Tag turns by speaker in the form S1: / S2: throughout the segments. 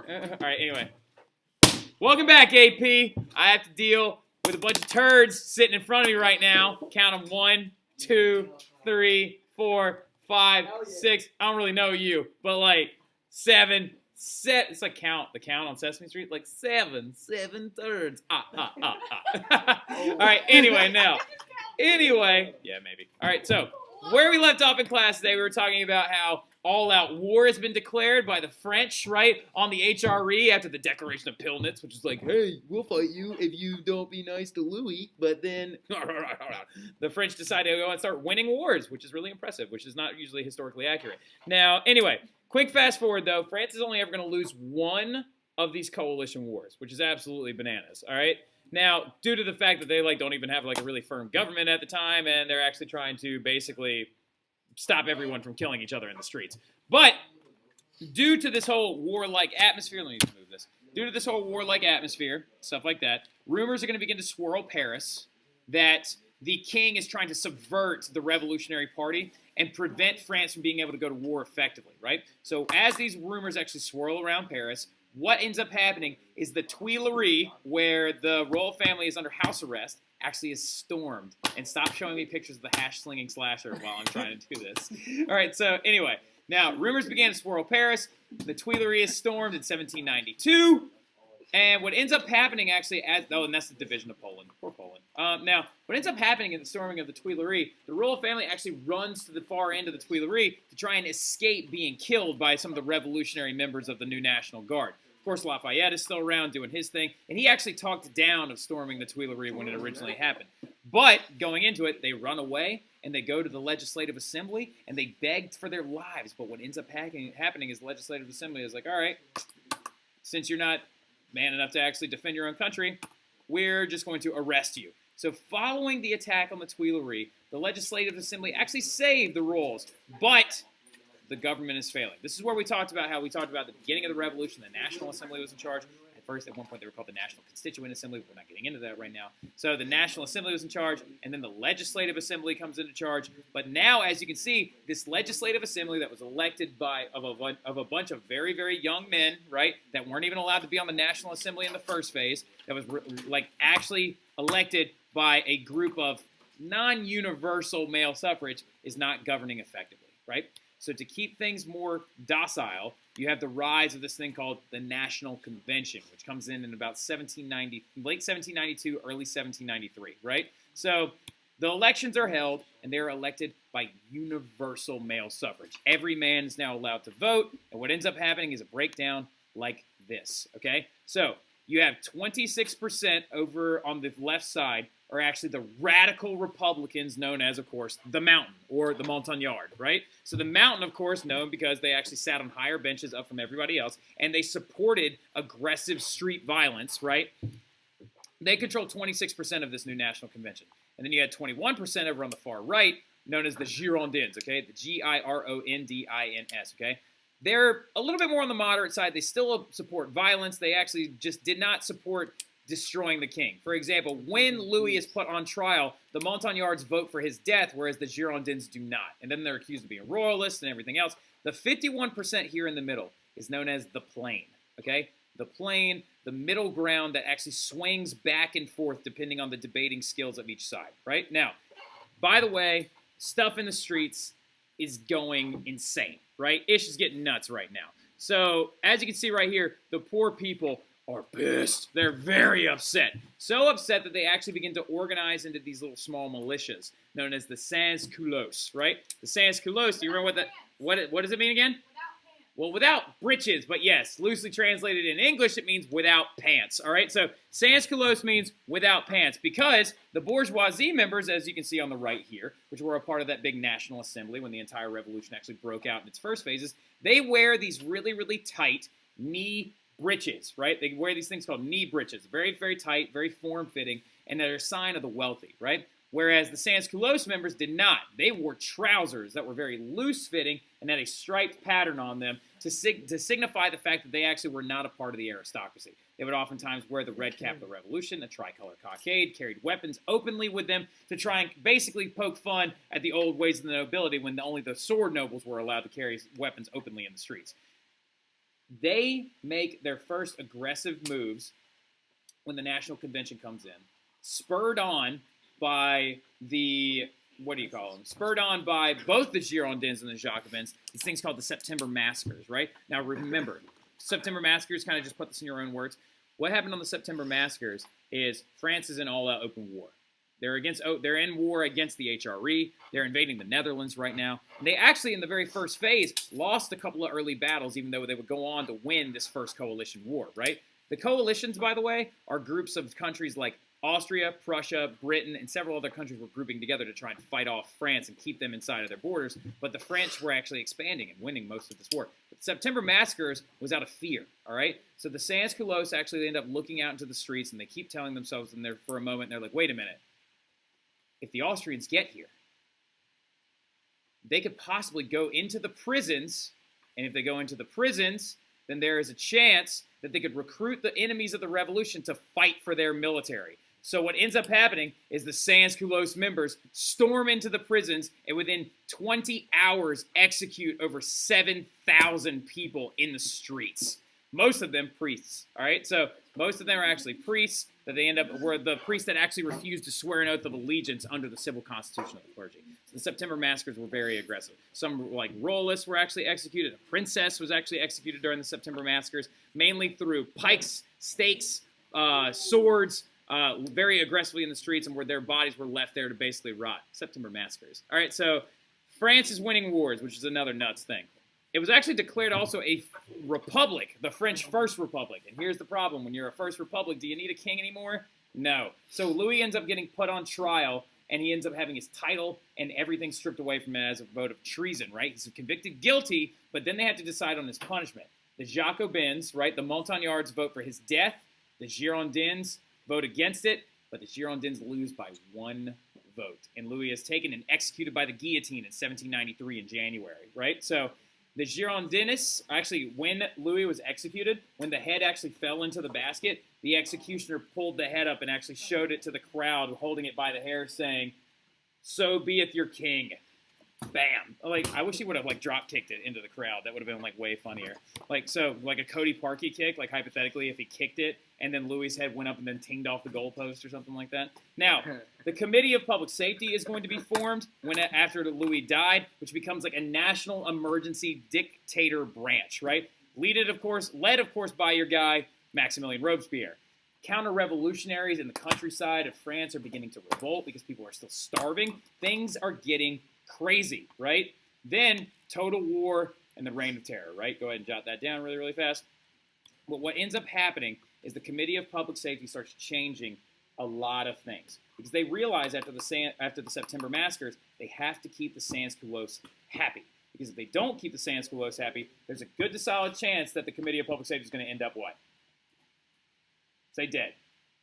S1: All right, anyway. Welcome back, AP. I have to deal with a bunch of turds sitting in front of me right now. Count them 1, 2, 3, 4, 5, 6. I don't really know you, but like 7. It's like the count on Sesame Street, like 7 turds. All right, anyway, yeah, maybe. All right, so where we left off in class today, we were talking about how all-out war has been declared by the French, right, on the HRE after the Declaration of Pillnitz, which is like, hey, we'll fight you if you don't be nice to Louis. But then the French decided to go and start winning wars, which is really impressive, which is not usually historically accurate. Now, anyway, quick fast forward, though. France is only ever going to lose one of these coalition wars, which is absolutely bananas, all right? Now, due to the fact that they don't even have a really firm government at the time, and they're actually trying to basically stop everyone from killing each other in the streets. But due to this whole warlike atmosphere, let me just move this. Due to this whole warlike atmosphere, stuff like that, rumors are going to begin to swirl Paris that the king is trying to subvert the Revolutionary Party and prevent France from being able to go to war effectively, right? So as these rumors actually swirl around Paris, what ends up happening is the Tuileries, where the royal family is under house arrest, actually is stormed. And stop showing me pictures of the hash-slinging slasher while I'm trying to do this. All right, so anyway, now rumors began to swirl Paris. The Tuileries is stormed in 1792. And what ends up happening actually, and that's the division of Poland. Poor Poland. Now, what ends up happening in the storming of the Tuileries, the royal family actually runs to the far end of the Tuileries to try and escape being killed by some of the revolutionary members of the new National Guard. Of course, Lafayette is still around doing his thing, and he actually talked down of storming the Tuileries when it originally happened. But going into it, they run away, and they go to the Legislative Assembly, and they begged for their lives. But what ends up happening is the Legislative Assembly is like, all right, since you're not man enough to actually defend your own country, we're just going to arrest you. So following the attack on the Tuileries, the Legislative Assembly actually saved the rolls, but the government is failing. This is where we talked about the beginning of the revolution, the National Assembly was in charge. At one point, they were called the National Constituent Assembly. We're not getting into that right now. So the National Assembly was in charge, and then the Legislative Assembly comes into charge. But now, as you can see, this Legislative Assembly that was elected of a bunch of very, very young men, right, that weren't even allowed to be on the National Assembly in the first phase, that was actually elected by a group of non-universal male suffrage, is not governing effectively, right? So to keep things more docile, you have the rise of this thing called the National Convention, which comes in about late 1792, early 1793, right? So the elections are held, and they're elected by universal male suffrage. Every man is now allowed to vote, and what ends up happening is a breakdown like this, okay? So you have 26% over on the left side are actually the radical Republicans known as, of course, the Mountain, or the Montagnard, right? So the Mountain, of course, known because they actually sat on higher benches up from everybody else, and they supported aggressive street violence, right? They control 26% of this new National Convention. And then you had 21% over on the far right, known as the Girondins, okay? The Girondins, okay? They're a little bit more on the moderate side. They still support violence. They actually just did not support destroying the king. For example, when Louis is put on trial, the Montagnards vote for his death, whereas the Girondins do not. And then they're accused of being royalists and everything else. The 51% here in the middle is known as the plain, okay? The plain, the middle ground that actually swings back and forth depending on the debating skills of each side, right? Now, by the way, stuff in the streets is going insane, right? Ish is getting nuts right now. So, as you can see right here, the poor people are pissed. They're very upset. So upset that they actually begin to organize into these little small militias known as the sans-culottes, right? The sans-culottes, do you remember what does it mean again? Well, without breeches, but yes, loosely translated in English, it means without pants, all right? So sans-culottes means without pants because the bourgeoisie members, as you can see on the right here, which were a part of that big National Assembly when the entire revolution actually broke out in its first phases, they wear these really, really tight knee breeches, right? They wear these things called knee breeches, very, very tight, very form-fitting, and they're a sign of the wealthy, right? Whereas the sans-culottes members did not. They wore trousers that were very loose-fitting and had a striped pattern on them to signify the fact that they actually were not a part of the aristocracy. They would oftentimes wear the red cap of the revolution, the tricolor cockade, carried weapons openly with them to try and basically poke fun at the old ways of the nobility when only the sword nobles were allowed to carry weapons openly in the streets. They make their first aggressive moves when the National Convention comes in, spurred on by the, what do you call them? Spurred on by both the Girondins and the Jacobins, these things called the September Massacres, right? Now remember, September Massacres, kind of just put this in your own words. What happened on the September Massacres is France is in all-out open war. They're in war against the HRE. They're invading the Netherlands right now. And they actually, in the very first phase, lost a couple of early battles, even though they would go on to win this first coalition war, right? The coalitions, by the way, are groups of countries like Austria, Prussia, Britain, and several other countries were grouping together to try and fight off France and keep them inside of their borders. But the French were actually expanding and winning most of this war. But the September Massacres was out of fear, all right? So the sans-culottes actually end up looking out into the streets, and they keep telling themselves in there for a moment, and they're like, wait a minute. If the Austrians get here, they could possibly go into the prisons, and if they go into the prisons, then there is a chance that they could recruit the enemies of the revolution to fight for their military. So what ends up happening is the sans-culottes members storm into the prisons and within 20 hours execute over 7,000 people in the streets. Most of them priests, all right? So most of them are actually priests that they end up were the priests that actually refused to swear an oath of allegiance under the civil constitution of the clergy. So the September Massacres were very aggressive. Some, like royalists, were actually executed. A princess was actually executed during the September Massacres, mainly through pikes, stakes, swords, very aggressively in the streets, and where their bodies were left there to basically rot. September Massacres. All right, so France is winning wars, which is another nuts thing. It was actually declared also a republic, the French First Republic. And here's the problem. When you're a First Republic, do you need a king anymore? No. So Louis ends up getting put on trial, and he ends up having his title and everything stripped away from him as a vote of treason, right? He's convicted guilty, but then they have to decide on his punishment. The Jacobins, right, the Montagnards vote for his death. The Girondins vote against it, but the Girondins lose by 1 vote. And Louis is taken and executed by the guillotine in 1793 in January, right? So the Girondinists, actually, when Louis was executed, when the head actually fell into the basket, the executioner pulled the head up and actually showed it to the crowd, holding it by the hair, saying, "So beeth your king." Bam. Like, I wish he would have, like, drop-kicked it into the crowd. That would have been, like, way funnier. Like, so, like a Cody Parkey kick, like, hypothetically, if he kicked it, and then Louis' head went up and then tinged off the goalpost or something like that. Now, the Committee of Public Safety is going to be formed after Louis died, which becomes, like, a national emergency dictator branch, right? Led, of course, by your guy, Maximilian Robespierre. Counter-revolutionaries in the countryside of France are beginning to revolt because people are still starving. Things are getting crazy, right? Then, total war and the reign of terror, right? Go ahead and jot that down really, really fast. But what ends up happening is the Committee of Public Safety starts changing a lot of things. Because they realize after the September Massacres, they have to keep the sans-culottes happy. Because if they don't keep the sans-culottes happy, there's a good to solid chance that the Committee of Public Safety is going to end up what? Say dead.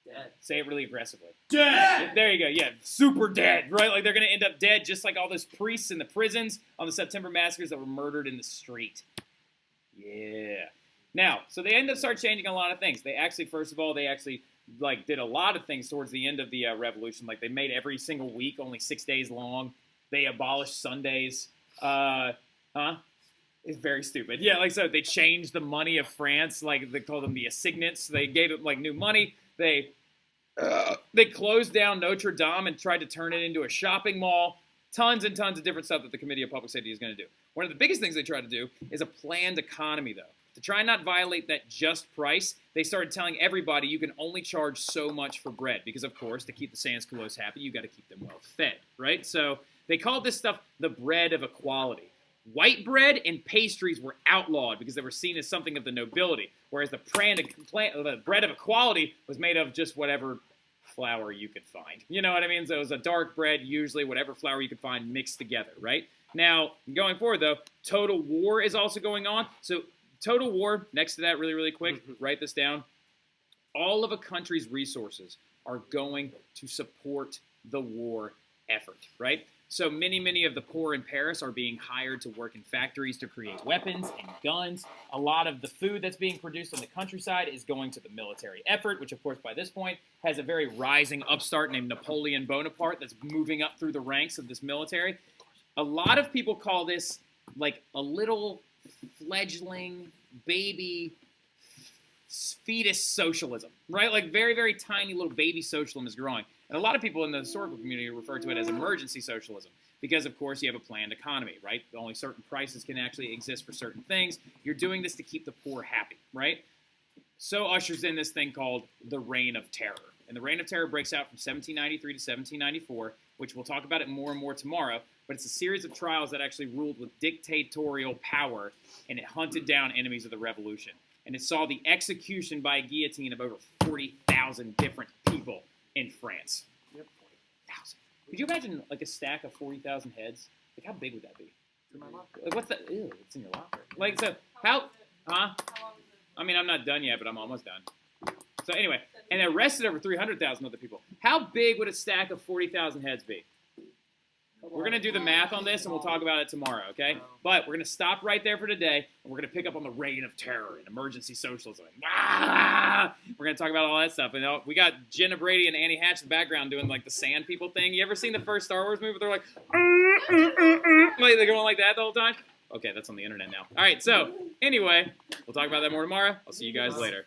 S1: Dead. Say it really aggressively. Dead! There you go. Yeah, super dead, right? Like, they're going to end up dead just like all those priests in the prisons on the September Massacres that were murdered in the street. Yeah. Now, so they end up start changing a lot of things. They actually, first of all, like, did a lot of things towards the end of the revolution. Like, they made every single week only 6 days long. They abolished Sundays. It's very stupid. Yeah, like, so they changed the money of France. Like, they called them the assignats. They gave it, like, new money. They closed down Notre Dame and tried to turn it into a shopping mall. Tons and tons of different stuff that the Committee of Public Safety is going to do. One of the biggest things they tried to do is a planned economy, though. To try and not violate that just price, they started telling everybody you can only charge so much for bread. Because, of course, to keep the sans-culottes happy, you got to keep them well fed, right? So they called this stuff the bread of equality. White bread and pastries were outlawed because they were seen as something of the nobility, whereas the bread of equality was made of just whatever flour you could find. You know what I mean? So it was a dark bread, usually whatever flour you could find mixed together, right? Now, going forward, though, total war is also going on. So total war, next to that, really, really quick, write this down. All of a country's resources are going to support the war effort, right? So many of the poor in Paris are being hired to work in factories to create weapons and guns. A lot of the food that's being produced in the countryside is going to the military effort, which, of course, by this point, has a very rising upstart named Napoleon Bonaparte that's moving up through the ranks of this military. A lot of people call this, like, a little fledgling baby fetus socialism, right? Like very, very tiny little baby socialism is growing. And a lot of people in the historical community refer to it as emergency socialism because, of course, you have a planned economy, right? Only certain prices can actually exist for certain things. You're doing this to keep the poor happy, right? So ushers in this thing called the Reign of Terror. And the Reign of Terror breaks out from 1793 to 1794, which we'll talk about it more and more tomorrow. But it's a series of trials that actually ruled with dictatorial power, and it hunted down enemies of the revolution. And it saw the execution by guillotine of over 40,000 different people in France. Yep, 40,000. Could you imagine like a stack of 40,000 heads? Like how big would that be?
S2: It's in my locker.
S1: Like, what's that? Ew, it's in your locker. Like so, how? Huh? I mean, I'm not done yet, but I'm almost done. So anyway, and they arrested over 300,000 other people. How big would a stack of 40,000 heads be? We're going to do the math on this, and we'll talk about it tomorrow, okay? But we're going to stop right there for today, and we're going to pick up on the Reign of Terror and emergency socialism. We're going to talk about all that stuff. And we got Jenna Brady and Annie Hatch in the background doing, like, the sand people thing. You ever seen the first Star Wars movie? They're like, like they're going like that the whole time? Okay, that's on the internet now. All right, so anyway, we'll talk about that more tomorrow. I'll see you guys later.